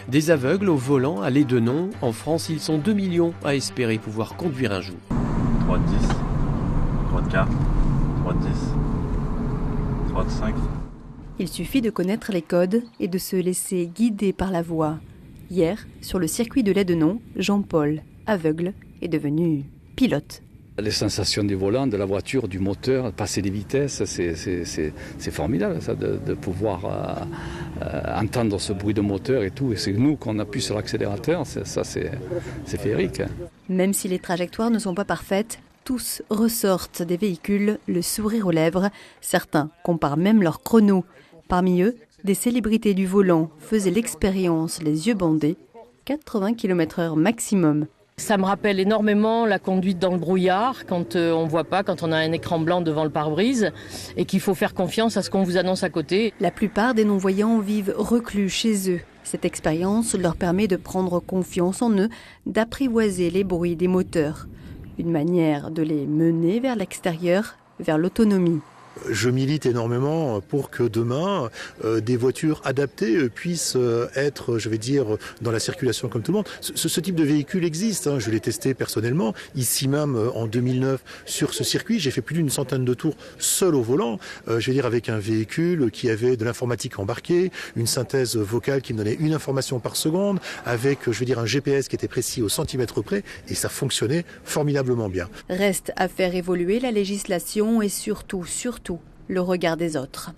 Des aveugles au volant à Lédenon. En France, ils sont 2 millions à espérer pouvoir conduire un jour. Droite 10, droite 4, droite 10, droite 5. Il suffit de connaître les codes et de se laisser guider par la voix. Hier, sur le circuit de Lédenon, Jean-Paul, aveugle, est devenu pilote. Les sensations du volant, de la voiture, du moteur, passer des vitesses, c'est formidable ça, de pouvoir entendre ce bruit de moteur et tout. Et c'est nous qu'on appuie sur l'accélérateur, c'est féerique. Même si les trajectoires ne sont pas parfaites, tous ressortent des véhicules, le sourire aux lèvres. Certains comparent même leur chrono. Parmi eux, des célébrités du volant faisaient l'expérience les yeux bandés, 80 km/h maximum. Ça me rappelle énormément la conduite dans le brouillard, quand on ne voit pas, quand on a un écran blanc devant le pare-brise et qu'il faut faire confiance à ce qu'on vous annonce à côté. La plupart des non-voyants vivent reclus chez eux. Cette expérience leur permet de prendre confiance en eux, d'apprivoiser les bruits des moteurs. Une manière de les mener vers l'extérieur, vers l'autonomie. Je milite énormément pour que demain, des voitures adaptées puissent être, je vais dire, dans la circulation comme tout le monde. Ce type de véhicule existe, je l'ai testé personnellement, ici même en 2009 sur ce circuit. J'ai fait plus d'une centaine de tours seul au volant, je vais dire avec un véhicule qui avait de l'informatique embarquée, une synthèse vocale qui me donnait une information par seconde, avec, je vais dire, un GPS qui était précis au centimètre près, et ça fonctionnait formidablement bien. Reste à faire évoluer la législation et surtout, le regard des autres.